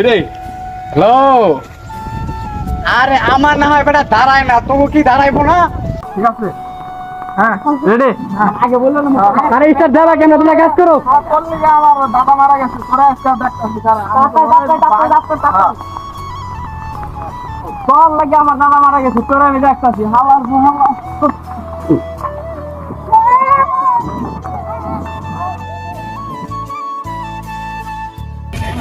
রে হ্যালো। আরে আমার না হয় বেটা দাঁড়ায় না, তবু কি দাঁড়াইবো না? ঠিক আছে, হ্যাঁ রেডি। আগে বললো না আরে স্টার্ট দেবা কেন? তোমরা কাজ করো। করলি আমার দাদা মারা গেছে, তোরা স্টার্ট দেখতেছিস। চল লাগে আমার দাদা মারা গেছে, তোরা আমি দেখতেছি। হাওয়ার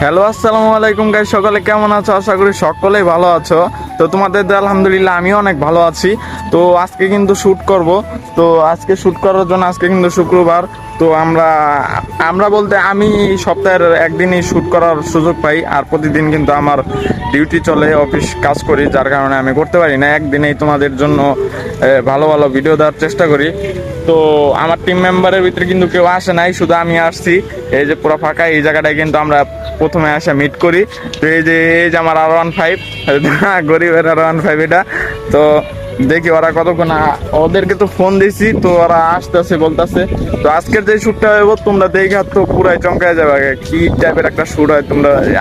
হ্যালো, আসসালামু আলাইকুম গাইস, সকলে কেমন আছো? আশা করি সকলেই ভালো আছো। তো তোমাদের আলহামদুলিল্লাহ আমিও অনেক ভালো আছি। তো আজকে কিন্তু শ্যুট করব। তো আজকে শ্যুট করার জন্য আজকে কিন্তু শুক্রবার। তো আমরা বলতে আমি সপ্তাহের একদিনই শ্যুট করার সুযোগ পাই, আর প্রতিদিন কিন্তু আমার ডিউটি চলে, অফিস কাজ করি, যার কারণে আমি করতে পারি না। একদিনেই তোমাদের জন্য ভালো ভালো ভিডিও দেওয়ার চেষ্টা করি। তো আমার টিম মেম্বারের ভিতরে কিন্তু কেউ আসে নাই, শুধু আমি আসছি। এই যে পুরো ফাঁকা এই জায়গাটায় কিন্তু আমরা প্রথমে আসা মিট করি। তো এই যে আমার R15 গরিবের R15 এটা। তো দেখি ওরা কতক্ষণ, ওদেরকে তো ফোন দিছি, তো ওরা আসতেছে বলতেছে। তো আজকের যে শ্যুটটা হইব তোমরা দেখে তো পুরাই চমকায় যাবে কি টাইপের একটা শ্যুট হয়।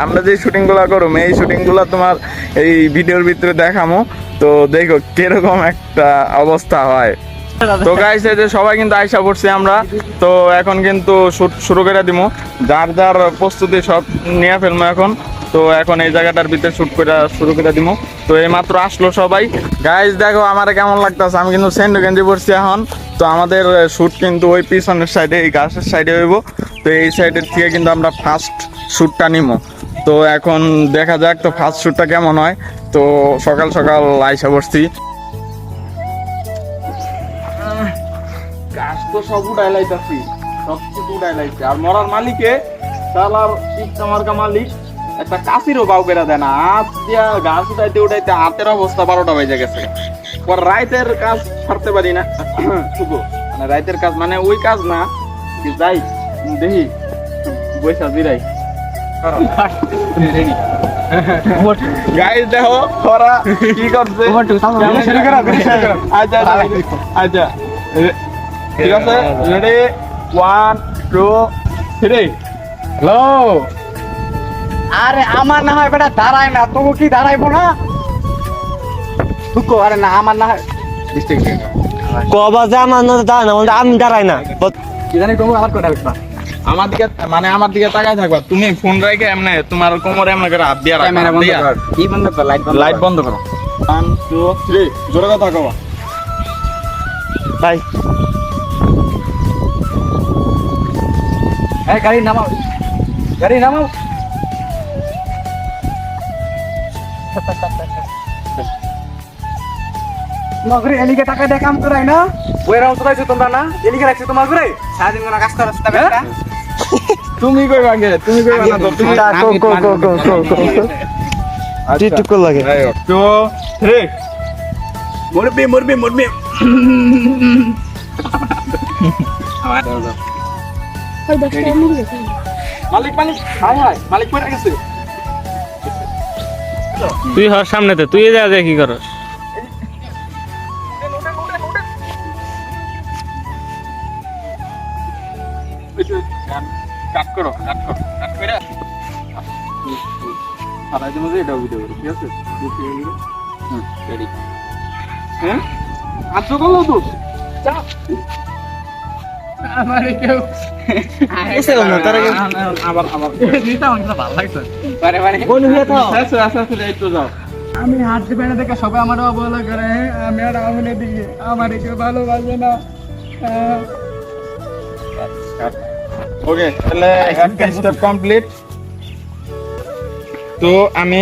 আমরা যে শুটিং গুলা করবো, এই শুটিং গুলা তোমার এই ভিডিওর ভিতরে দেখামো। তো দেখো কিরকম একটা অবস্থা হয়। তো গাইস এই যে সবাই কিন্তু আইসা পড়ছি আমরা। তো এখন কিন্তু শুট শুরু করে দিব, যার যার প্রস্তুতি সব নিয়ে ফেলবো এখন। তো এখন এই জায়গাটার ভিতরে শুট করে শুরু করে দিব। তো এই মাত্র আসলো সবাই। গাইস দেখো আমার কেমন লাগতেছে, আমি কিন্তু সেন্ডো গেঞ্জি পড়ছি এখন। তো আমাদের শুট কিন্তু ওই পিছনের সাইডে, এই গাছের সাইডে হইব। তো এই সাইডের থেকে কিন্তু আমরা ফার্স্ট শুটটা নিব। তো এখন দেখা যাক তো ফার্স্ট শুটটা কেমন হয়। তো সকাল সকাল আইসা পড়ছি। গাছ তো সব উঠাই লাইতাছি, সব কিছু উঠাই লাইছে। আর মরার মালিকে তালার মার্কা মালিক একটা কাশিরও বাউ বেড়া দেয় না। হাত দিয়া গাছ উঠাইতে উঠাইতে হাতের অবস্থা 12টা বেজে গেছে। পর রাইতের কাজ ছাড়তে পারি না শুধু, মানে রাইতের কাজ মানে ওই কাজ না, যাই দেখি বৈশা জিরাই। গাইস দেখো ওরা কি করছে। আচ্ছা আচ্ছা ঠিক আছে, রেডি 1 2 3 হ্যালো। আরে আমার না হয় বেটা দাঁড়ায় না, তবু কি দাঁড়াইবো না? তুকো আরে না আমার না হয় কবা যে আমার না দাঁড়ায় না, আমি দাঁড়াই না। কি জানি তুমি আমার কথা রাখবা, আমার দিকে মানে আমার দিকে তাকায় থাকবা। তুমি ফোন রেখে এমনি তোমার কোমরে এমনি করে হাত দিয়ে রাখবা। কি বন্ধ করো? লাইট বন্ধ করো। 1 2 3 জোরে কথা কও ভাই। এই গাড়ি নামাও, গাড়ি নামাও। নগরে এলিকে টাকা দিয়ে কাম করাই না, ওইরাও তোরাইছো তোমরা না, এলিকে রাখছো তোমার করে সারাদিন কোনো কাজ করছ না বেটা। তুমি কইবা আগে, তুমি কইবা না তো, তুমি টিটুকো লাগে। 2 3 মরবি মরবি মরবি। মালিক মালিক হাই হাই মালিক কই গেছে? তুই হর সামনেতে, তুই যা যা কি করস? কাট করো কাট করো কাট করে সারাই দিন যে এটা ভিডিও করো, ঠিক আছে? রেডি হ্যাঁ আছো বলো তো চা আমারে কেউ এসে না তার আগে আবার দিতা আমাকে ভালো লাগছে। আরে আরে কোন হয়ে তো আচ্ছা আচ্ছা আচ্ছা এই তো যাও। আমি হাত দিয়ে বেড়ে দেখে সবাই আমারও অবহেলা করে, আমি আর আমনে দিকে আমার কেউ ভালোবাসে না। ওকে তাহলে একটা স্টেপ কমপ্লিট। তো আমি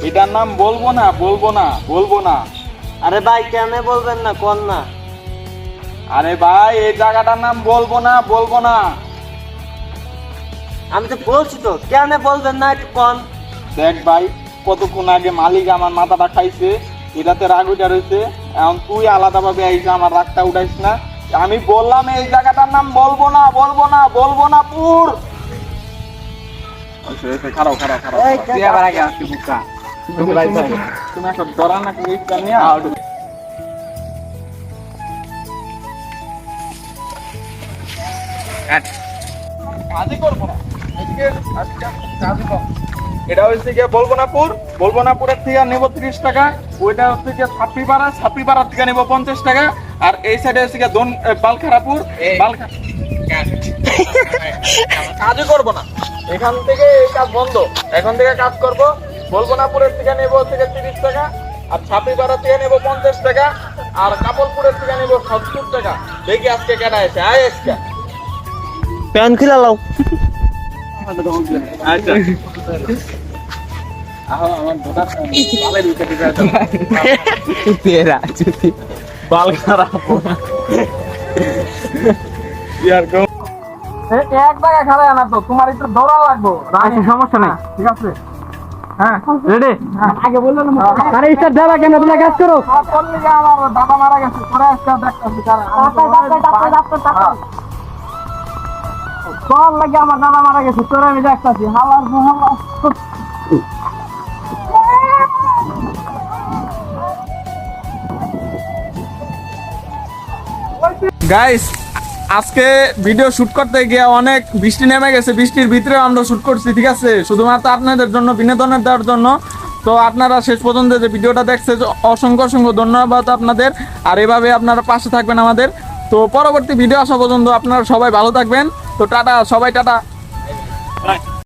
এটার নাম বলবো না বলবো না বলবো না। আরে ভাই কেন বলবেন না কোন না? আরে ভাই এই জায়গাটার নাম বলবো না বলবো না। আমি তো বলছি তো, কেন বলবেন না একটু কোন? দেখ ভাই কতক্ষণ আগে মালিক আমার মাথাটা খাইছে, এটাতে রাগ উঠা রয়েছে। এখন তুই আলাদাভাবে আইসা আমার রাগটা উঠাইস না। আমি বললাম এই জায়গাটার নাম বলবো না বলবো না বলবো না পুর। খারাপ খারাপ খারাপ তুই আবার আগে আসছি বুকা। তুমি একটা ডরা না কি নিয়ে আজই করবো না এটা হচ্ছে গিয়ে বলবনাপুরের থেকে নেবো 30 টাকা, ওইটা হচ্ছে গিয়ে ছাপ্পিপাড়ার থেকে নেবো 50 টাকা, আর এই সাইডে হচ্ছে গিয়ে বালখারাপুর কাজই করবো না, এখান থেকে এই কাজ বন্ধ, এখন থেকে কাজ করবো। বলবনাপুরের থেকে নেবো হচ্ছে গিয়ে 30 টাকা, আর ছাপ্পিপাড়ার থেকে নেবো 50 টাকা, আর কাপড়পুরের থেকে নেবো 70 টাকা। দেখি আজকে কেনা এসে আয় আজকে। প্যান খুলে লাও। আচ্ছা আমার দোকান বালের উঠে তেরা চুতি বাল খারাপ ইয়ার গো এক জায়গায় খারাপ না তো, তোমার একটু দৌড়া লাগবো। আচ্ছা সমস্যা নাই। ঠিক আছে, হ্যাঁ রেডি? আগে বললেন আরে স্টার্ট দাও কেন, তোমরা কাজ করো। করলি যে আমার দাদা মারা গেছে, পরে আজকে দেখতেছি কারণ তোর লাগে আমার দাদা মারা গেছে, তোর আমি দেখতেছি হাওয়ার হাওয়া। গাইস আজকে ভিডিও শুট করতে গিয়ে অনেক বৃষ্টি নেমে গেছে, বৃষ্টির ভিতরে আমরা শুট করছি, ঠিক আছে, শুধুমাত্র আপনাদের জন্য, বিনোদনের দেওয়ার জন্য। তো আপনারা শেষ পর্যন্ত যে ভিডিওটা দেখছে অসংখ্য অসংখ্য ধন্যবাদ আপনাদের, আর এভাবে আপনারা পাশে থাকবেন আমাদের। তো পরবর্তী ভিডিও আসা পর্যন্ত আপনারা সবাই ভালো থাকবেন। তো টাটা, সবাই টাটা।